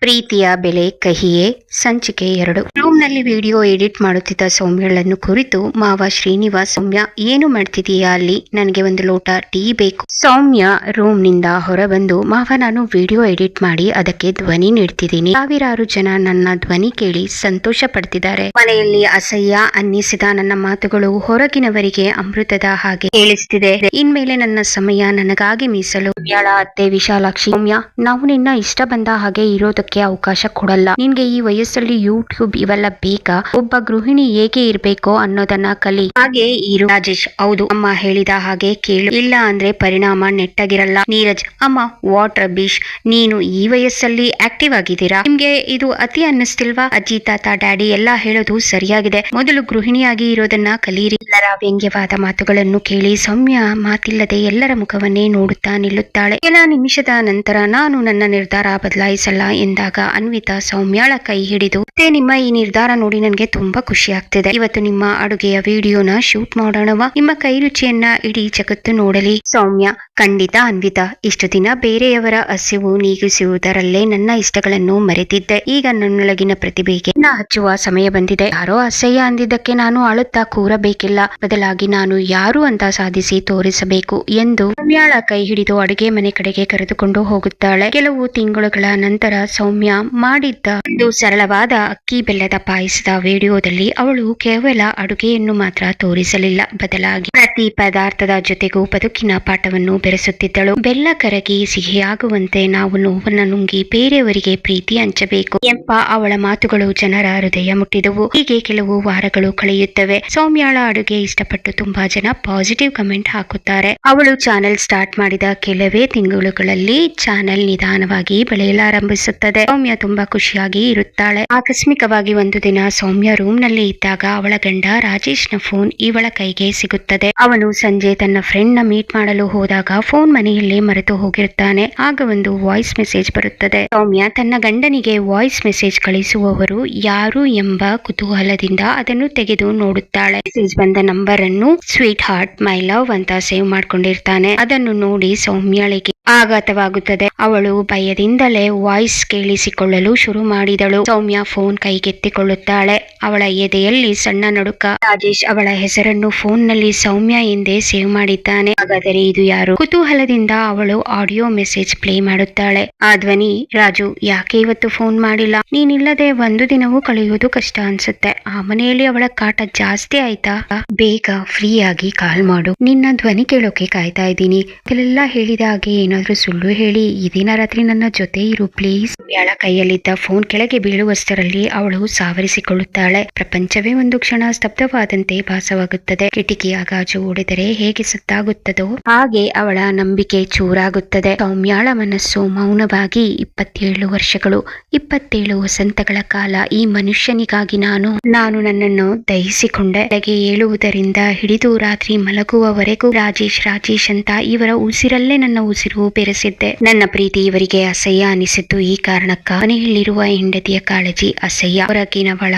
ಪ್ರೀತಿಯ ಬೆಲೆ ಕಹಿಯೇ ಸಂಚಿಕೆ 2. ರೂಮ್ನಲ್ಲಿ ವಿಡಿಯೋ ಎಡಿಟ್ ಮಾಡುತ್ತಿದ್ದ ಸೌಮ್ಯಳನ್ನು ಕುರಿತು ಮಾವ ಶ್ರೀನಿವಾಸ್, ಸೌಮ್ಯ ಏನು ಮಾಡ್ತಿದೀಯಾ ಅಲ್ಲಿ, ನನಗೆ ಒಂದು ಲೋಟ ಟೀ ಬೇಕು. ಸೌಮ್ಯ ರೂಮ್ನಿಂದ ಹೊರಬಂದು, ಮಾವ ನಾನು ವಿಡಿಯೋ ಎಡಿಟ್ ಮಾಡಿ ಅದಕ್ಕೆ ಧ್ವನಿ ನೀಡ್ತಿದ್ದೀನಿ. ಸಾವಿರಾರು ಜನ ನನ್ನ ಧ್ವನಿ ಕೇಳಿ ಸಂತೋಷ ಪಡ್ತಿದ್ದಾರೆ. ಮನೆಯಲ್ಲಿ ಅಸಹ್ಯ ಅನ್ನಿಸಿದ ನನ್ನ ಮಾತುಗಳು ಹೊರಗಿನವರಿಗೆ ಅಮೃತದ ಹಾಗೆ ಕೇಳಿಸ್ತಿದೆ. ಇನ್ಮೇಲೆ ನನ್ನ ಸಮಯ ನನಗಾಗಿ ಮೀಸಲು. ಸೌಮ್ಯಳ ಅತ್ತೆ ವಿಶಾಲಾಕ್ಷಿ, ಸೌಮ್ಯ ನಾವು ನಿನ್ನ ಇಷ್ಟ ಬಂದ ಹಾಗೆ ಇರೋದಕ್ಕೆ ಅವಕಾಶ ಕೊಡಲ್ಲ. ನಿನ್ಗೆ ಈ ವಯಸ್ಸಲ್ಲಿ ಯೂಟ್ಯೂಬ್ ಇವೆಲ್ಲ ಬೇಕಾ? ಒಬ್ಬ ಗೃಹಿಣಿ ಹೇಗೆ ಇರ್ಬೇಕೋ ಅನ್ನೋದನ್ನ ಕಲಿ, ಹಾಗೆ ಇರು. ರಾಜೇಶ್, ಹೌದು ಅಮ್ಮ ಹೇಳಿದ ಹಾಗೆ ಕೇಳು, ಇಲ್ಲ ಅಂದ್ರೆ ಪರಿಣಾಮ ನೆಟ್ಟಗಿರಲ್ಲ. ನೀರಜ್, ಅಮ್ಮ ವಾಟ್ ರಬೀಶ್, ನೀನು ಈ ವಯಸ್ಸಲ್ಲಿ ಆಕ್ಟಿವ್ ಆಗಿದ್ದೀರಾ? ನಿಮ್ಗೆ ಇದು ಅತಿ ಅನ್ನಿಸ್ತಿಲ್ವಾ? ಅಜ್ಜಿ ತಾತ ಡ್ಯಾಡಿ ಎಲ್ಲ ಹೇಳೋದು ಸರಿಯಾಗಿದೆ, ಮೊದಲು ಗೃಹಿಣಿಯಾಗಿ ಇರೋದನ್ನ ಕಲೀರಿ. ಎಲ್ಲರ ವ್ಯಂಗ್ಯವಾದ ಮಾತುಗಳನ್ನು ಕೇಳಿ ಸೌಮ್ಯ ಮಾತಿಲ್ಲದೆ ಎಲ್ಲರ ಮುಖವನ್ನೇ ನೋಡುತ್ತಾ ನಿಲ್ಲುತ್ತಾಳೆ. ಕೆಲ ನಿಮಿಷದ ನಂತರ ನಾನು ನನ್ನ ನಿರ್ಧಾರ ಬದಲಾಯಿಸಲ್ಲ ಎಂದಾಗ ಅನ್ವಿತಾ ಸೌಮ್ಯಳ ಕೈ ಹಿಡಿದು, ನಿಮ್ಮ ಈ ನಿರ್ಧಾರ ನೋಡಿ ನನಗೆ ತುಂಬಾ ಖುಷಿ ಆಗ್ತಿದೆ. ಇವತ್ತು ನಿಮ್ಮ ಅಡುಗೆಯ ವಿಡಿಯೋನ ಶೂಟ್ ಮಾಡೋಣವಾ? ನಿಮ್ಮ ಕೈ ರುಚಿಯನ್ನ ಇಡೀ ಜಗತ್ತು ನೋಡಲಿ. ಸೌಮ್ಯ, ಖಂಡಿತ ಅನ್ವಿತಾ, ಇಷ್ಟು ದಿನ ಬೇರೆಯವರ ಹಸಿವು ನೀಗಿಸುವುದರಲ್ಲೇ ನನ್ನ ಇಷ್ಟಗಳನ್ನು ಮರೆತಿದ್ದೆ. ಈಗ ನನ್ನೊಳಗಿನ ಪ್ರತಿಭೆಗೆ ಹಚ್ಚುವ ಸಮಯ ಬಂದಿದೆ. ಯಾರೋ ಅಸಹ್ಯ ಅಂದಿದ್ದಕ್ಕೆ ನಾನು ಅಳುತ್ತಾ ಕೂರಬೇಕಿಲ್ಲ, ಬದಲಾಗಿ ನಾನು ಯಾರು ಅಂತ ಸಾಧಿಸಿ ತೋರಿಸಬೇಕು ಎಂದು ಸೌಮ್ಯಳ ಕೈ ಹಿಡಿದು ಅಡುಗೆ ಮನೆ ಕಡೆಗೆ ಕರೆದುಕೊಂಡು ಹೋಗುತ್ತಾಳೆ. ಕೆಲವು ತಿಂಗಳುಗಳ ನಂತರ ಸೌಮ್ಯ ಮಾಡಿದ್ದ ಒಂದು ಸರಳವಾದ ಅಕ್ಕಿ ಬೆಲ್ಲದ ಪಾಯಸದ ವಿಡಿಯೋದಲ್ಲಿ ಅವಳು ಕೇವಲ ಅಡುಗೆಯನ್ನು ಮಾತ್ರ ತೋರಿಸಲಿಲ್ಲ, ಬದಲಾಗಿ ಪ್ರತಿ ಪದಾರ್ಥದ ಜೊತೆಗೂ ಬದುಕಿನ ಪಾಠವನ್ನು ಬೆರೆಸುತ್ತಿದ್ದಳು. ಬೆಲ್ಲ ಕರಗಿ ಸಿಹಿಯಾಗುವಂತೆ ನಾವು ನೋವನ್ನು ನುಂಗಿ ಬೇರೆಯವರಿಗೆ ಪ್ರೀತಿ ಹಂಚಬೇಕು ಎಂಬ ಅವಳ ಮಾತುಗಳು ಜನರ ಹೃದಯ ಮುಟ್ಟಿದವು. ಹೀಗೆ ಕೆಲವು ವಾರಗಳು ಕಳೆಯುತ್ತವೆ. ಸೌಮ್ಯಳ ಅಡುಗೆ ಇಷ್ಟಪಟ್ಟು ತುಂಬಾ ಜನ ಪಾಸಿಟಿವ್ ಕಮೆಂಟ್ ಹಾಕುತ್ತಾರೆ. ಅವಳು ಚಾನೆಲ್ ಸ್ಟಾರ್ಟ್ ಮಾಡಿದ ಕೆಲವೇ ತಿಂಗಳುಗಳಲ್ಲಿ ಚಾನೆಲ್ ನಿಧಾನವಾಗಿ ಬೆಳೆಯಲಾರಂಭಿಸುತ್ತದೆ. ಸೌಮ್ಯ ತುಂಬಾ ಖುಷಿಯಾಗಿ ಇರುತ್ತಾಳೆ. ಆಕಸ್ಮಿಕವಾಗಿ ಒಂದು ದಿನ ಸೌಮ್ಯ ರೂಮ್ ನಲ್ಲಿ ಇದ್ದಾಗ ಅವಳ ಗಂಡ ರಾಜೇಶ್ ನ ಫೋನ್ ಇವಳ ಕೈಗೆ ಸಿಗುತ್ತದೆ. ಅವನು ಸಂಜೆ ತನ್ನ ಫ್ರೆಂಡ್ ನ ಮೀಟ್ ಮಾಡಲು ಹೋದಾಗ ಫೋನ್ ಮನೆಯಲ್ಲೇ ಮರೆತು ಹೋಗಿರುತ್ತಾನೆ. ಆಗ ಒಂದು ವಾಯ್ಸ್ ಮೆಸೇಜ್ ಬರುತ್ತದೆ. ಸೌಮ್ಯ ತನ್ನ ಗಂಡನಿಗೆ ವಾಯ್ಸ್ ಮೆಸೇಜ್ ಕಳಿಸುವವರು ಯಾರು ಎಂಬ ಕುತೂಹಲದಿಂದ ಅದನ್ನು ತೆಗೆದು ನೋಡುತ್ತಾಳೆ. ಮೆಸೇಜ್ ಬಂದ ನಂಬರ್ ಅನ್ನು ಸ್ವೀಟ್ ಹಾರ್ಟ್ ಮೈ ಲವ್ ಅಂತ ಸೇವ್ ಮಾಡ್ಕೊಂಡಿರ್ತಾನೆ. ಅದನ್ನು ನೋಡಿ ಸೌಮ್ಯಳಿಗೆ ಆಘಾತವಾಗುತ್ತದೆ. ಅವಳು ಭಯದಿಂದಲೇ ವಾಯ್ಸ್ ಕೇಳಿಸಿಕೊಳ್ಳಲು ಶುರು ಮಾಡಿದಳು. ಸೌಮ್ಯ ಫೋನ್ ಕೈಗೆತ್ತಿಕೊಳ್ಳುತ್ತಾಳೆ. ಅವಳ ಎದೆಯಲ್ಲಿ ಸಣ್ಣ ನಡುಕ. ರಾಜೇಶ್ ಅವಳ ಹೆಸರನ್ನು ಫೋನ್ ನಲ್ಲಿ ಸೌಮ್ಯ ಎಂದೇ ಸೇವ್ ಮಾಡಿದ್ದಾನೆ. ಹಾಗಾದರೆ ಇದು ಯಾರು? ಕುತೂಹಲದಿಂದ ಅವಳು ಆಡಿಯೋ ಮೆಸೇಜ್ ಪ್ಲೇ ಮಾಡುತ್ತಾಳೆ. ಆ ಧ್ವನಿ, ರಾಜು ಯಾಕೆ ಇವತ್ತು ಫೋನ್ ಮಾಡಿಲ್ಲ? ನೀನಿಲ್ಲದೆ ಒಂದು ದಿನವೂ ಕಳೆಯುವುದು ಕಷ್ಟ ಅನ್ಸುತ್ತೆ. ಆ ಮನೆಯಲ್ಲಿ ಅವಳ ಕಾಟ ಜಾಸ್ತಿ ಆಯ್ತಾ? ಬೇಗ ಫ್ರೀ ಆಗಿ ಕಾಲ್ ಮಾಡು, ನಿನ್ನ ಧ್ವನಿ ಕೇಳೋಕೆ ಕಾಯ್ತಾ ಇದ್ದೀನಿ. ಇದೆಲ್ಲ ಹೇಳಿದ ಹಾಗೆ ಏನಾದ್ರೂ ಸುಳ್ಳು ಹೇಳಿ ಈ ದಿನ ರಾತ್ರಿ ನನ್ನ ಜೊತೆ ಇರು ಪ್ಲೀಸ್. ಯಾಳ ಕೈಯಲ್ಲಿದ್ದ ಫೋನ್ ಕೆಳಗೆ ಬೀಳುವಷ್ಟರಲ್ಲಿ ಅವಳು ಸಾವರಿಸಿಕೊಳ್ಳುತ್ತಾಳೆ. ಪ್ರಪಂಚವೇ ಒಂದು ಕ್ಷಣ ಸ್ತಬ್ಧವಾದಂತೆ ಭಾಸವಾಗುತ್ತದೆ. ಕಿಟಕಿಯ ಗಾಜು ಒಡೆದರೆ ಹೇಗೆ ಸತ್ತಾಗುತ್ತದೋ ಹಾಗೆ ಅವಳ ನಂಬಿಕೆ ಚೂರಾಗುತ್ತದೆ. ಸೌಮ್ಯಾಳ ಮನಸ್ಸು ಮೌನವಾಗಿ 27 ವರ್ಷಗಳು, 27 ವಸಂತಗಳ ಕಾಲ ಈ ಮನುಷ್ಯನಿಗಾಗಿ ನಾನು ನನ್ನನ್ನು ದಹಿಸಿಕೊಂಡೆ. ಬೆಳಗ್ಗೆ ಏಳುವುದರಿಂದ ಹಿಡಿದು ರಾತ್ರಿ ಮಲಗುವವರೆಗೂ ರಾಜೇಶ್ ರಾಜೇಶ್ ಅಂತ ಇವರ ಉಸಿರಲ್ಲೇ ನನ್ನ ಉಸಿರು ಬೆರೆಸಿದ್ದೆ. ನನ್ನ ಪ್ರೀತಿ ಇವರಿಗೆ ಅಸಹ್ಯ ಅನಿಸಿದ್ದು ಈ ಕಾರಣಕ್ಕ. ಮನೆಯಲ್ಲಿರುವ ಹೆಂಡತಿಯ ಕಾಳಜಿ ಅಸಹ್ಯ, ಹೊರಗಿನವಳ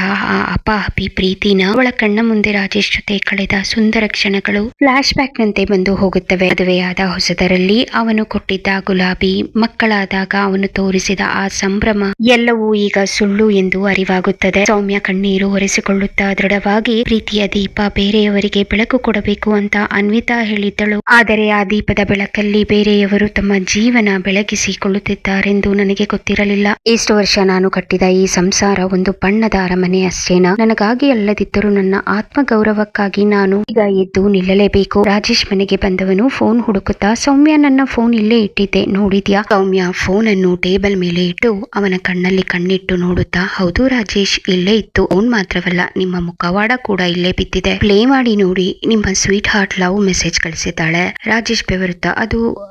ಅಪಾಹಪಿ ಪ್ರೀತಿನ ಅವಳ ಕಣ್ಣ ಮುಂದೆ ರಾಜೇಶ್ ಜೊತೆ ಕಳೆದ ಸುಂದರ ಕ್ಷಣಗಳು ಫ್ಲಾಶ್ ಬ್ಯಾಕ್ ನಂತೆ ಬಂದು ಹೋಗುತ್ತವೆ. ಮದುವೆಯಾದ ಹೊಸದರಲ್ಲಿ ಅವನು ಕೊಟ್ಟಿದ್ದ ಗುಲಾಬಿ, ಮಕ್ಕಳಾದಾಗ ಅವನು ತೋರಿಸಿದ ಆ ಸಂಭ್ರಮ ಎಲ್ಲವೂ ಈಗ ಸುಳ್ಳು ಎಂದು ಅರಿವಾಗುತ್ತದೆ. ಸೌಮ್ಯ ಕಣ್ಣೀರು ಒರೆಸಿಕೊಳ್ಳುತ್ತಾ ದೃಢವಾಗಿ, ಪ್ರೀತಿಯ ದೀಪ ಬೇರೆಯವರಿಗೆ ಬೆಳಕು ಕೊಡಬೇಕು ಅಂತ ಅನ್ವಿತಾ ಹೇಳಿದ್ದಳು. ಆದರೆ ಆ ದೀಪದ ಬೆಳಕಲ್ಲಿ ಬೇರೆಯವರು ತಮ್ಮ ಜೀವನ ಬೆಳಗಿಸಿಕೊಳ್ಳುತ್ತಿದ್ದಾರೆಂದು ನನಗೆ ಗೊತ್ತಿರಲಿಲ್ಲ. ಇಷ್ಟು ವರ್ಷ ನಾನು ಕಟ್ಟಿದ ಈ ಸಂಸಾರ ಒಂದು ಬಣ್ಣದ ಅರಮನೆ ಅಷ್ಟೇನಾ? ನನಗಾಗಿ ಅಲ್ಲದಿದ್ದರೂ ನನ್ನ ಆತ್ಮ ಗೌರವಕ್ಕಾಗಿ ನಾನು ಈಗ ಎದ್ದು ನಿಲ್ಲಲೇಬೇಕು. ರಾಜೇಶ್ ಮನೆಗೆ ಬಂದವನು ಫೋನ್ ಹುಡುಕುತ್ತಾ, ಸೌಮ್ಯ ನನ್ನ ಫೋನ್ ಇಲ್ಲೇ ಇಟ್ಟಿದ್ದೆ ನೋಡಿದ್ಯಾ? ಸೌಮ್ಯ ಫೋನ್ ಅನ್ನು ಟೇಬಲ್ ಮೇಲೆ ಇಟ್ಟು ಅವನ ಕಣ್ಣಲ್ಲಿ ಕಣ್ಣಿಟ್ಟು ನೋಡುತ್ತಾ, ಹೌದು ರಾಜೇಶ್, ಇಲ್ಲೇ ಇತ್ತು. ಫೋನ್ ಮಾತ್ರವಲ್ಲ, ನಿಮ್ಮ ಮುಖವಾಡ ಕೂಡ ಇಲ್ಲೇ ಬಿದ್ದಿದೆ. ಪ್ಲೇ ಮಾಡಿ ನೋಡಿ. ನಿಮ್ಮ ಸ್ವೀಟ್ ಹಾರ್ಟ್ ಲವ್ ಮೆಸೇಜ್ ಕಳಿಸಿದ್ದಾಳೆ. ರಾಜೇಶ್ ಬೆವರುತ್ತಾ,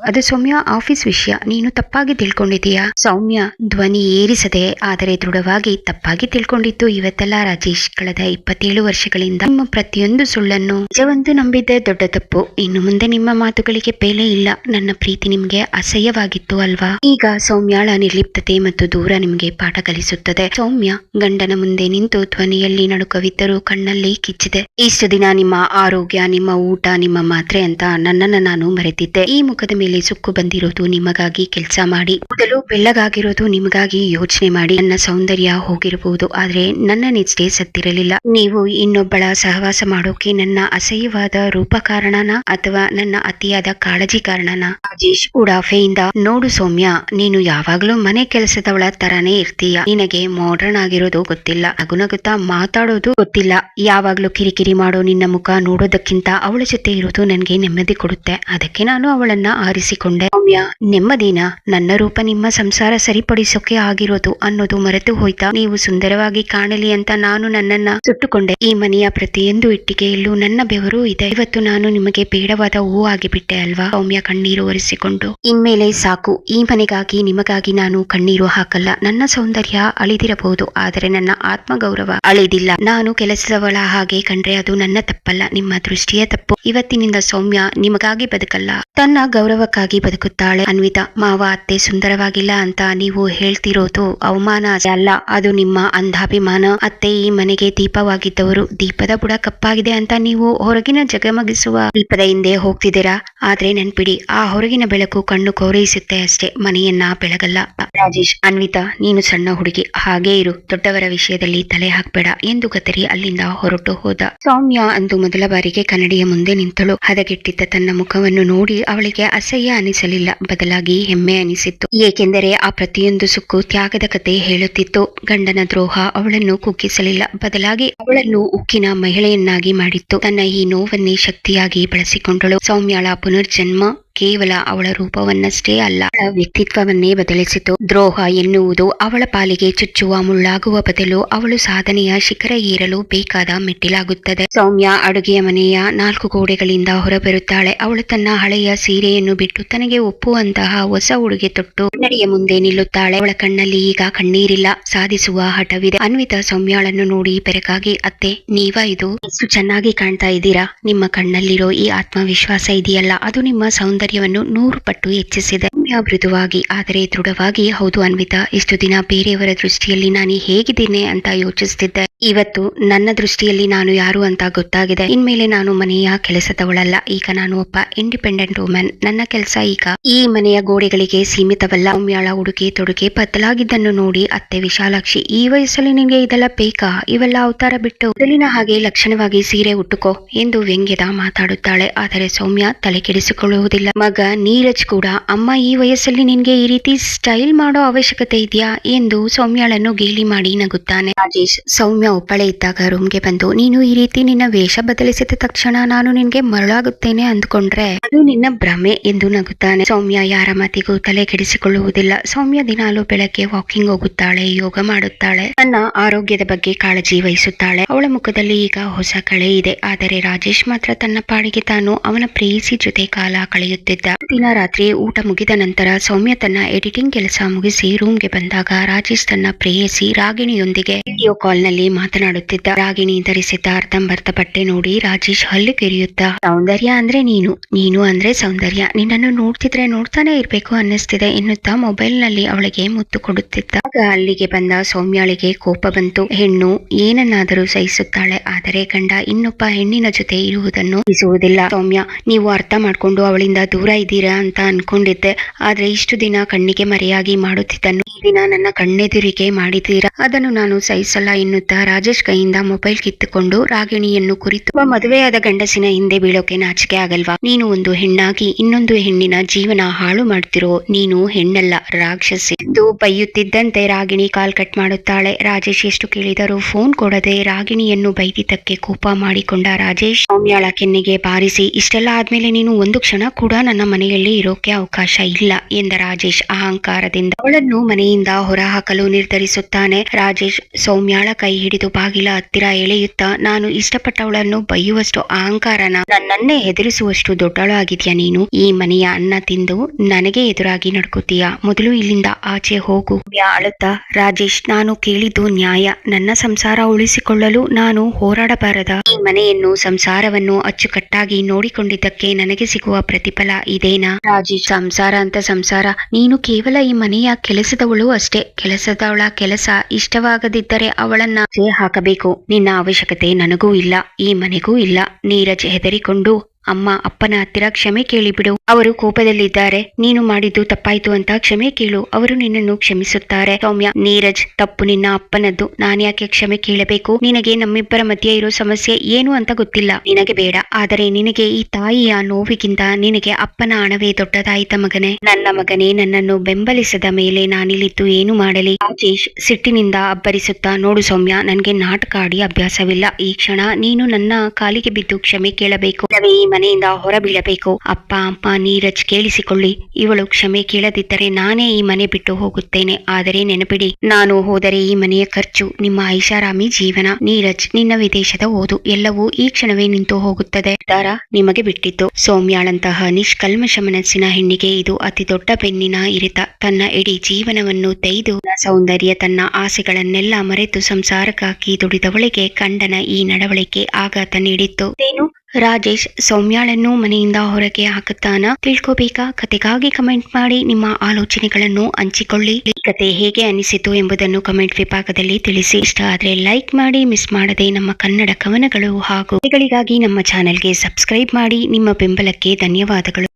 ಅದು ಸೌಮ್ಯ ಆಫೀಸ್ ವಿಷಯ, ನೀನು ತಪ್ಪಾಗಿ ತಿಳ್ಕೊಂಡಿದೀಯಾ? ಸೌಮ್ಯ ಧ್ವನಿ ಏರಿಸದೆ ಆದರೆ ದೃಢವಾಗಿ, ತಪ್ಪಾಗಿ ತಿಳ್ಕೊಂಡಿದ್ದು ಇವತ್ತಲ್ಲ ರಾಜೇಶ್, ಕಳೆದ 27 ವರ್ಷಗಳಿಂದ ನಿಮ್ಮ ಪ್ರತಿಯೊಂದು ಸುಳ್ಳನ್ನು ನಿಜವಂತೂ ನಂಬಿದ್ದೆ ದೊಡ್ಡ ತಪ್ಪು. ಇನ್ನು ಮುಂದೆ ನಿಮ್ಮ ಮಾತುಗಳಿಗೆ ಬೆಲೆ ಇಲ್ಲ. ನನ್ನ ಪ್ರೀತಿ ನಿಮ್ಗೆ ಅಸಹ್ಯವಾಗಿತ್ತು ಅಲ್ವಾ? ಈಗ ಸೌಮ್ಯಾಳ ನಿರ್ಲಿಪ್ತತೆ ಮತ್ತು ದೂರ ನಿಮ್ಗೆ ಪಾಠ ಕಲಿಸುತ್ತದೆ. ಸೌಮ್ಯ ಗಂಡನ ಮುಂದೆ ನಿಂತು ಧ್ವನಿಯಲ್ಲಿ ನಡುಕವಿದ್ದರೂ ಕಣ್ಣಲ್ಲಿ ಕಿಚ್ಚಿದೆ. ಇಷ್ಟು ದಿನ ನಿಮ್ಮ ಆರೋಗ್ಯ, ನಿಮ್ಮ ಊಟ, ನಿಮ್ಮ ಮಾತ್ರೆ ಅಂತ ನನ್ನನ್ನು ನಾನು ಮರೆತಿದ್ದೆ. ಈ ಮುಖದ ಮೇಲೆ ಸುಕ್ಕು ಬಂದಿರೋದು ನಿಮಗಾಗಿ ಕೆಲಸ ಮಾಡಿ, ಮೊದಲು ಬೆಳ್ಳಗಾಗಿರೋದು ನಿಮಗಾಗಿ ಯೋಚನೆ ಮಾಡಿ. ನನ್ನ ಸೌಂದರ್ಯ ಹೋಗಿರಬಹುದು, ಆದ್ರೆ ನನ್ನ ನಿಷ್ಠೆ ಸತ್ತಿರಲಿಲ್ಲ. ನೀವು ಇನ್ನೊಬ್ಬಳ ಸಹವಾಸ ಮಾಡೋಕೆ ನನ್ನ ಅಸಹ್ಯವಾದ ರೂಪ ಕಾರಣನ ಅಥವಾ ನನ್ನ ಅತಿಯಾದ ಕಾಳಜಿ ಕಾರಣನ? ರಾಜೇಶ್ ಉಡಾಫೆಯಿಂದ, ನೋಡು ಸೌಮ್ಯ, ನೀನು ಯಾವಾಗ್ಲೂ ಮನೆ ಕೆಲಸದವಳ ತರಾನೇ ಇರ್ತೀಯ. ನಿನಗೆ ಮಾಡರ್ನ್ ಆಗಿರೋದು ಗೊತ್ತಿಲ್ಲ, ನಗುನಗುತ್ತಾ ಮಾತಾಡೋದು ಗೊತ್ತಿಲ್ಲ. ಯಾವಾಗ್ಲೂ ಕಿರಿಕಿರಿ ಮಾಡೋ ನಿನ್ನ ಮುಖ ನೋಡೋದಕ್ಕಿಂತ ಅವಳ ಜೊತೆ ಇರೋದು ನನ್ಗೆ ನೆಮ್ಮದಿ ಕೊಡುತ್ತೆ. ಅದಕ್ಕೆ ನಾನು ಅವಳನ್ನ ಆರಿಸಿಕೊಂಡೆ. ಸೌಮ್ಯ, ನೆಮ್ಮದಿನ? ನನ್ನ ರೂಪ ನಿಮ್ಮ ಸಂಸಾರ ಸರಿಪಡಿಸೋಕೆ ಆಗಿರೋದು ಅನ್ನೋದು ಮರೆತು ಹೋಯ್ತಾ? ನೀವು ಸುಂದರವಾಗಿ ಕಾಣಲಿ ಅಂತ ನಾನು ನನ್ನನ್ನ ಸುಟ್ಟುಕೊಂಡೆ. ಈ ಮನೆಯ ಪ್ರತಿಯೊಂದು ಇಟ್ಟಿಗೆಯಲ್ಲೂ ನನ್ನ ಬೆವರು ಇದೆ. ಇವತ್ತು ನಾನು ನಿಮಗೆ ಬೇಡವಾದ ಹೂ ಆಗಿಬಿಟ್ಟೆ ಅಲ್ವಾ? ಸೌಮ್ಯ ಕಣ್ಣೀರು ಒರೆಸಿಕೊಂಡು, ಇನ್ಮೇಲೆ ಸಾಕು. ಈ ಮನೆಗಾಗಿ ನಿಮಗಾಗಿ ನಾನು ಕಣ್ಣೀರು ಹಾಕಲ್ಲ. ನನ್ನ ಸೌಂದರ್ಯ ಅಳಿದಿರಬಹುದು, ಆದರೆ ನನ್ನ ಆತ್ಮಗೌರವ ಅಳಿದಿಲ್ಲ. ನಾನು ಕೆಲಸದವಳ ಹಾಗೆ ಕಂಡ್ರೆ ಅದು ನನ್ನ ತಪ್ಪಲ್ಲ, ನಿಮ್ಮ ದೃಷ್ಟಿಯ ತಪ್ಪು. ಇವತ್ತಿನಿಂದ ಸೌಮ್ಯ ನಿಮಗಾಗಿ ಬದುಕಲ್ಲ, ತನ್ನ ಗೌರವಕ್ಕಾಗಿ ಬದುಕುತ್ತಾಳೆ. ಅನ್ವಿತಾ, ಮಾವ ಅತ್ತೆ ಸುಂದರವಾಗಿಲ್ಲ ಅಂತ ನೀವು ಹೇಳ್ತಿರೋದು ಅವಮಾನ ಅಲ್ಲ, ಅದು ನಿಮ್ಮ ಅಂಧಾಭಿಮಾನ. ಅತ್ತೆ ಈ ಮನೆಗೆ ದೀಪವಾಗಿದ್ದವರು. ದೀಪದ ಬುಡ ಕಪ್ಪಾಗಿದೆ ಅಂತ ನೀವು ಹೊರಗಿನ ಜಗಮಗಿಸುವ ದೀಪದ ಹಿಂದೆ ಹೋಗ್ತಿದ್ದೀರಾ. ಆದ್ರೆ ನೆನ್ಪಿಡಿ, ಆ ಹೊರಗಿನ ಬೆಳಕು ಕಣ್ಣು ಕೋರೈಸುತ್ತೆ ಅಷ್ಟೇ, ಮನೆಯನ್ನ ಬೆಳಗಲ್ಲ. ರಾಜೇಶ್, ಅನ್ವಿತಾ, ನೀನು ಸಣ್ಣ ಹುಡುಗಿ, ಹಾಗೇ ಇರು. ದೊಡ್ಡವರ ವಿಷಯದಲ್ಲಿ ತಲೆ ಹಾಕ್ಬೇಡ ಎಂದು ಗತರಿ ಅಲ್ಲಿಂದ ಹೊರಟು ಹೋದ. ಸೌಮ್ಯ ಅಂದು ಮೊದಲ ಬಾರಿಗೆ ಕನ್ನಡಿಯ ಮುಂದೆ ನಿಂತಳು. ಹದಗೆಟ್ಟಿದ್ದ ತನ್ನ ಮುಖವನ್ನು ನೋಡಿ ಅವಳಿಗೆ ಅಸಹ್ಯ ಅನಿಸಲಿಲ್ಲ, ಬದಲಾಗಿ ಹೆಮ್ಮೆ ಅನಿಸಿತ್ತು. ಏಕೆಂದರೆ ಆ ಪ್ರತಿಯೊಂದು ಸುಕ್ಕು ತ್ಯಾಗದ ಕತೆ ಹೇಳುತ್ತಿತ್ತು. ಗಂಡನ ದ್ರೋಹ ಅವಳನ್ನು ಕುಗ್ಗಿಸಲಿಲ್ಲ, ಬದಲಾಗಿ ಅವಳನ್ನು ಉಕ್ಕಿನ ಮಹಿಳೆಯನ್ನಾಗಿ ಮಾಡಿತ್ತು. ತನ್ನ ಈ ನೋವನ್ನೇ ಶಕ್ತಿಯಾಗಿ ಬಳಸಿಕೊಂಡಳು. ಸೌಮ್ಯಳ ಪುನರ್ಜನ್ಮ ಕೇವಲ ಅವಳ ರೂಪವನ್ನಷ್ಟೇ ಅಲ್ಲ, ಅವಳ ವ್ಯಕ್ತಿತ್ವವನ್ನೇ ಬದಲಿಸಿತು. ದ್ರೋಹ ಎನ್ನುವುದು ಅವಳ ಪಾಲಿಗೆ ಚುಚ್ಚುವ ಮುಳ್ಳಾಗುವ ಬದಲು ಅವಳು ಸಾಧನೆಯ ಶಿಖರ ಏರಲು ಬೇಕಾದ ಮೆಟ್ಟಿಲಾಗುತ್ತದೆ. ಸೌಮ್ಯ ಅಡುಗೆಯ ಮನೆಯ 4 ಗೋಡೆಗಳಿಂದ ಹೊರಬರುತ್ತಾಳೆ. ಅವಳು ತನ್ನ ಹಳೆಯ ಸೀರೆಯನ್ನು ಬಿಟ್ಟು ತನಗೆ ಒಪ್ಪುವಂತಹ ಹೊಸ ಉಡುಗೆ ತೊಟ್ಟು ಕನ್ನಡಿಯ ಮುಂದೆ ನಿಲ್ಲುತ್ತಾಳೆ. ಅವಳ ಕಣ್ಣಲ್ಲಿ ಈಗ ಕಣ್ಣೀರಿಲ್ಲ, ಸಾಧಿಸುವ ಹಠವಿದೆ. ಅನ್ವಿತಾ ಸೌಮ್ಯಾಳನ್ನು ನೋಡಿ ಬೆರಗಾಗಿ, ಅತ್ತೆ ನೀವಾ ಇದು? ಎಷ್ಟು ಚೆನ್ನಾಗಿ ಕಾಣ್ತಾ ಇದ್ದೀರಾ. ನಿಮ್ಮ ಕಣ್ಣಲ್ಲಿರೋ ಈ ಆತ್ಮವಿಶ್ವಾಸ ಇದೆಯಲ್ಲ, ಅದು ನಿಮ್ಮ ಸೌಂದರ್ಯವನ್ನು 100 ಪಟ್ಟು ಹೆಚ್ಚಿಸಿದೆ. ಮೃದುವಾಗಿ ಆದರೆ ದೃಢವಾಗಿ, ಹೌದು ಅನ್ವಿತಾ, ಇಷ್ಟು ದಿನ ಬೇರೆಯವರ ದೃಷ್ಟಿಯಲ್ಲಿ ನಾನು ಹೇಗಿದ್ದೇನೆ ಅಂತ ಯೋಚಿಸುತ್ತಿದ್ದೆ. ಇವತ್ತು ನನ್ನ ದೃಷ್ಟಿಯಲ್ಲಿ ನಾನು ಯಾರು ಅಂತ ಗೊತ್ತಾಗಿದೆ. ಇನ್ಮೇಲೆ ನಾನು ಮನೆಯ ಕೆಲಸದವಳಲ್ಲ, ಈಗ ನಾನು ಒಬ್ಬ ಇಂಡಿಪೆಂಡೆಂಟ್ ವುಮೆನ್. ನನ್ನ ಕೆಲಸ ಈಗ ಈ ಮನೆಯ ಗೋಡೆಗಳಿಗೆ ಸೀಮಿತವಲ್ಲ. ಸೌಮ್ಯಾಳ ಉಡುಗೆ ತೊಡುಗೆ ಬದಲಾಗಿದ್ದನ್ನು ನೋಡಿ, ಅತ್ತೆ ವಿಶಾಲಾಕ್ಷಿ, ಈ ವಯಸ್ಸಲ್ಲಿ ನಿನ್ಗೆ ಇದೆಲ್ಲ ಬೇಕಾ? ಇವೆಲ್ಲ ಅವತಾರ ಬಿಟ್ಟು ಮೊದಲಿನ ಹಾಗೆ ಲಕ್ಷಣವಾಗಿ ಸೀರೆ ಉಟ್ಟುಕೋ ಎಂದು ವ್ಯಂಗ್ಯದ ಮಾತಾಡುತ್ತಾಳೆ. ಆದರೆ ಸೌಮ್ಯ ತಲೆ ಕೆಡಿಸಿಕೊಳ್ಳುವುದಿಲ್ಲ. ಮಗ ನೀರಜ್ ಕೂಡ, ಅಮ್ಮ ಈ ವಯಸ್ಸಲ್ಲಿ ನಿನ್ಗೆ ಈ ರೀತಿ ಸ್ಟೈಲ್ ಮಾಡೋ ಅವಶ್ಯಕತೆ ಇದೆಯಾ ಎಂದು ಸೌಮ್ಯಾಳನ್ನು ಗೇಲಿ ಮಾಡಿ ನಗುತ್ತಾನೆ. ರಾಜೇಶ್, ಸೌಮ್ಯ ಒಬ್ಬಳೇ ಇದ್ದಾಗ ರೂಮ್ಗೆ ಬಂದು, ನೀನು ಈ ರೀತಿ ನಿನ್ನ ವೇಷ ಬದಲಿಸಿದ ತಕ್ಷಣ ನಾನು ನಿನ್ಗೆ ಮರಳಾಗುತ್ತೇನೆ ಅಂದ್ಕೊಂಡ್ರೆ ಅದು ನಿನ್ನ ಭ್ರಮೆ ಎಂದು ನಗುತ್ತಾನೆ. ಸೌಮ್ಯ ಯಾರ ಮಾತಿಗೂ ತಲೆ ಕೆಡಿಸಿಕೊಳ್ಳುವುದಿಲ್ಲ. ಸೌಮ್ಯ ದಿನಾಲು ಬೆಳಗ್ಗೆ ವಾಕಿಂಗ್ ಹೋಗುತ್ತಾಳೆ, ಯೋಗ ಮಾಡುತ್ತಾಳೆ, ತನ್ನ ಆರೋಗ್ಯದ ಬಗ್ಗೆ ಕಾಳಜಿ ವಹಿಸುತ್ತಾಳೆ. ಅವಳ ಮುಖದಲ್ಲಿ ಈಗ ಹೊಸ ಕಳೆ ಇದೆ. ಆದರೆ ರಾಜೇಶ್ ಮಾತ್ರ ತನ್ನ ಪಾಡಿಗೆ ತಾನು ಅವನ ಪ್ರೇಯಸಿ ಜೊತೆ ಕಾಲ ಕಳೆಯುತ್ತಿದ್ದ. ದಿನ ರಾತ್ರಿ ಊಟ ಮುಗಿದ ನಂತರ ಸೌಮ್ಯ ತನ್ನ ಎಡಿಟಿಂಗ್ ಕೆಲಸ ಮುಗಿಸಿ ರೂಮ್ಗೆ ಬಂದಾಗ ರಾಜೇಶ್ ತನ್ನ ಪ್ರೇಯಸಿ ರಾಗಿಣಿಯೊಂದಿಗೆ ವಿಡಿಯೋ ಕಾಲ್ ನಲ್ಲಿ ಮಾತನಾಡುತ್ತಿದ್ದ. ರಾಗಿಣಿ ಧರಿಸಿದ್ದ ಅರ್ಧಂಬರ್ಧ ಬಟ್ಟೆ ನೋಡಿ ರಾಜೇಶ್ ಹಲ್ಲು ಕಿರಿಯುತ್ತಾ, ಸೌಂದರ್ಯ ಅಂದ್ರೆ ನೀನು ಅಂದ್ರೆ ಸೌಂದರ್ಯ, ನಿನ್ನನ್ನು ನೋಡ್ತಿದ್ರೆ ನೋಡ್ತಾನೆ ಇರ್ಬೇಕು ಅನ್ನಿಸ್ತಿದೆ ಎನ್ನುತ್ತಾ ಮೊಬೈಲ್ ನಲ್ಲಿ ಅವಳಿಗೆ ಮುತ್ತು ಕೊಡುತ್ತಿದ್ದ. ಆಗ ಅಲ್ಲಿಗೆ ಬಂದ ಸೌಮ್ಯಾಳಿಗೆ ಕೋಪ ಬಂತು. ಹೆಣ್ಣು ಏನನ್ನಾದರೂ ಸಹಿಸುತ್ತಾಳೆ, ಆದರೆ ಗಂಡ ಇನ್ನೊಬ್ಬ ಹೆಣ್ಣಿನ ಜೊತೆ ಇರುವುದನ್ನು ಸಹಿಸುವುದಿಲ್ಲ. ಸೌಮ್ಯ, ನೀವು ಅರ್ಥ ಮಾಡ್ಕೊಂಡು ಅವಳಿಂದ ದೂರ ಇದ್ದೀರಾ ಅಂತ ಅನ್ಕೊಂಡಿದ್ದೆ, ಆದ್ರೆ ಇಷ್ಟು ದಿನ ಕಣ್ಣಿಗೆ ಮರೆಯಾಗಿ ಮಾಡುತ್ತಿದ್ದನ್ನು ಈ ದಿನ ನನ್ನ ಕಣ್ಣೆದುರಿಗೆ ಮಾಡಿದ್ದೀರಾ, ಅದನ್ನು ನಾನು ಸಹಿಸಲ್ಲ ಎನ್ನುತ್ತಾ ರಾಜೇಶ್ ಕೈಯಿಂದ ಮೊಬೈಲ್ ಕಿತ್ತುಕೊಂಡು ರಾಗಿಣಿಯನ್ನು ಕುರಿತು, ಮದುವೆಯಾದ ಗಂಡಸಿನ ಹಿಂದೆ ಬೀಳೋಕೆ ನಾಚಿಕೆ ಆಗಲ್ವಾ? ನೀನು ಒಂದು ಹೆಣ್ಣಾಗಿ ಇನ್ನೊಂದು ಹೆಣ್ಣಿನ ಜೀವನ ಹಾಳು ಮಾಡ್ತಿರೋ, ನೀನು ಹೆಣ್ಣಲ್ಲ ರಾಕ್ಷಸಿ ಎಂದು ಬೈಯುತ್ತಿದ್ದಂತೆ ರಾಗಿಣಿ ಕಾಲ್ ಕಟ್ ಮಾಡುತ್ತಾಳೆ. ರಾಜೇಶ್ ಎಷ್ಟು ಕೇಳಿದರೂ ಫೋನ್ ಕೊಡದೆ ರಾಗಿಣಿಯನ್ನು ಬೈದಿದ್ದಕ್ಕೆ ಕೋಪ ಮಾಡಿಕೊಂಡ ರಾಜೇಶ್ ಸೌಮ್ಯಾಳ ಕೆನ್ನೆಗೆ ಬಾರಿಸಿ, ಇಷ್ಟೆಲ್ಲ ಆದ್ಮೇಲೆ ನೀನು ಒಂದು ಕ್ಷಣ ಕೂಡ ನನ್ನ ಮನೆಯಲ್ಲಿ ಇರೋಕೆ ಅವಕಾಶ ಇಲ್ಲ ಎಂದ ರಾಜೇಶ್ ಅಹಂಕಾರದಿಂದ ಅವಳನ್ನು ಮನೆಯಿಂದ ಹೊರಹಾಕಲು ನಿರ್ಧರಿಸುತ್ತಾನೆ. ರಾಜೇಶ್ ಸೌಮ್ಯಾಳ ಕೈ ಹಿಡಿದು ಬಾಗಿಲ ಹತ್ತಿರ ಎಳೆಯುತ್ತಾ, ನಾನು ಇಷ್ಟಪಟ್ಟವಳನ್ನು ಬೈಯುವಷ್ಟು ಅಹಂಕಾರನ, ನನ್ನನ್ನೇ ಹೆದರಿಸುವಷ್ಟು ದೊಡ್ಡಳು ಆಗಿದ್ಯಾ ನೀನು? ಈ ಮನೆಯ ಅನ್ನ ತಿಂದು ನನಗೆ ಎದುರಾಗಿ ನಡ್ಕೋತೀಯ, ಮೊದಲು ಇಲ್ಲಿಂದ ಆಚೆ ಹೋಗು. ಅಳುತ್ತಾ, ರಾಜೇಶ್, ನಾನು ಕೇಳಿದ್ದು ನ್ಯಾಯ. ನನ್ನ ಸಂಸಾರ ಉಳಿಸಿಕೊಳ್ಳಲು ನಾನು ಹೋರಾಡಬಾರದ? ಈ ಮನೆಯನ್ನು ಸಂಸಾರವನ್ನು ಅಚ್ಚುಕಟ್ಟಾಗಿ ನೋಡಿಕೊಂಡಿದ್ದಕ್ಕೆ ನನಗೆ ಸಿಗುವ ಪ್ರತಿಫಲ ಇದೇನಾ? ರಾಜೇಶ್, ಸಂಸಾರ ಅಂತ ಸಂಸಾರ, ನೀನು ಕೇವಲ ಈ ಮನೆಯ ಕೆಲಸದವಳು ಅಷ್ಟೇ. ಕೆಲಸದವಳ ಕೆಲಸ ಇಷ್ಟವಾಗದಿದ್ದರೆ ಅವಳನ್ನ ಹಾಕಬೇಕು. ನಿನ್ನ ಅವಶ್ಯಕತೆ ನನಗೂ ಇಲ್ಲ, ಈ ಮನೆಗೂ ಇಲ್ಲ. ನೀರಜ್ ಹೆದರಿಕೊಂಡು ಅಮ್ಮ ಅಪ್ಪನ ಹತ್ತಿರ ಕ್ಷಮೆ ಕೇಳಿಬಿಡು. ಅವರು ಕೋಪದಲ್ಲಿದ್ದಾರೆ. ನೀನು ಮಾಡಿದ್ದು ತಪ್ಪಾಯ್ತು ಅಂತ ಕ್ಷಮೆ ಕೇಳು. ಅವರು ನಿನ್ನನ್ನು ಕ್ಷಮಿಸುತ್ತಾರೆ. ಸೌಮ್ಯ, ನೀರಜ್, ತಪ್ಪು ನಿನ್ನ ಅಪ್ಪನದ್ದು. ನಾನ್ಯಾಕೆ ಕ್ಷಮೆ ಕೇಳಬೇಕು? ನಿನಗೆ ನಮ್ಮಿಬ್ಬರ ಮಧ್ಯೆ ಇರೋ ಸಮಸ್ಯೆ ಏನು ಅಂತ ಗೊತ್ತಿಲ್ಲ. ನಿನಗೆ ಬೇಡ. ಆದರೆ ನಿನಗೆ ಈ ತಾಯಿಯ ನೋವಿಗಿಂತ ನಿನಗೆ ಅಪ್ಪನ ಹಣವೇ ದೊಡ್ಡದಾಯಿತ ಮಗನೇ. ನನ್ನ ಮಗನೇ, ನನ್ನನ್ನು ಬೆಂಬಲಿಸದ ಮೇಲೆ ನಾನಿಲ್ಲಿದ್ದು ಏನು ಮಾಡಲಿ? ರಾಜೇಶ್ ಸಿಟ್ಟಿನಿಂದ ಅಬ್ಬರಿಸುತ್ತಾ, ನೋಡು ಸೌಮ್ಯ, ನನ್ಗೆ ನಾಟಕ ಆಡಿ ಅಭ್ಯಾಸವಿಲ್ಲ. ಈ ಕ್ಷಣ ನೀನು ನನ್ನ ಕಾಲಿಗೆ ಬಿದ್ದು ಕ್ಷಮೆ ಕೇಳಬೇಕು. ಇಲ್ಲವೇ ಈ ಮನೆಯಿಂದ ಹೊರಬೀಳಬೇಕು. ಅಪ್ಪ ಅಮ್ಮ, ನೀರಜ್, ಕೇಳಿಸಿಕೊಳ್ಳಿ. ಇವಳು ಕ್ಷಮೆ ಕೇಳದಿದ್ದರೆ ನಾನೇ ಈ ಮನೆ ಬಿಟ್ಟು ಹೋಗುತ್ತೇನೆ. ಆದರೆ ನೆನಪಿಡಿ, ನಾನು ಹೋದರೆ ಈ ಮನೆಯ ಖರ್ಚು, ನಿಮ್ಮ ಐಷಾರಾಮಿ ಜೀವನ, ನೀರಜ್ ನಿನ್ನ ವಿದೇಶದ ಓದು ಎಲ್ಲವೂ ಈ ಕ್ಷಣವೇ ನಿಂತು ಹೋಗುತ್ತದೆ. ದಾರ ನಿಮಗೆ ಬಿಟ್ಟಿದ್ದು. ಸೌಮ್ಯಾಳಂತಹ ನಿಷ್ಕಲ್ಮಶ ಮನಸ್ಸಿನ ಹೆಣ್ಣಿಗೆ ಇದು ಅತಿ ದೊಡ್ಡ ಬೆನ್ನಿನ ಇರಿತ. ತನ್ನ ಇಡೀ ಜೀವನವನ್ನು ತೆಗೆದು ಸೌಂದರ್ಯ, ತನ್ನ ಆಸೆಗಳನ್ನೆಲ್ಲ ಮರೆತು ಸಂಸಾರಕ್ಕಾಗಿ ದುಡಿದವಳಿಗೆ ಗಂಡನ ಈ ನಡವಳಿಕೆ ಆಘಾತ ನೀಡಿತ್ತು. ಏನು, ರಾಜೇಶ್ ಸೌಮ್ಯಾಳನ್ನು ಮನೆಯಿಂದ ಹೊರಗೆ ಹಾಕುತ್ತಾನ? ತಿಳ್ಕೋಬೇಕಾ? ಕತೆಗಾಗಿ ಕಮೆಂಟ್ ಮಾಡಿ ನಿಮ್ಮ ಆಲೋಚನೆಗಳನ್ನು ಹಂಚಿಕೊಳ್ಳಿ. ಈ ಕತೆ ಹೇಗೆ ಅನಿಸಿತು ಎಂಬುದನ್ನು ಕಮೆಂಟ್ ವಿಭಾಗದಲ್ಲಿ ತಿಳಿಸಿ. ಇಷ್ಟ ಆದ್ರೆ ಲೈಕ್ ಮಾಡಿ, ಮಿಸ್ ಮಾಡದೆ ನಮ್ಮ ಕನ್ನಡ ಕವನಗಳು ಹಾಗೂ ಕತೆಗಳಿಗಾಗಿ ನಮ್ಮ ಚಾನೆಲ್ಗೆ ಸಬ್ಸ್ಕ್ರೈಬ್ ಮಾಡಿ. ನಿಮ್ಮ ಬೆಂಬಲಕ್ಕೆ ಧನ್ಯವಾದಗಳು.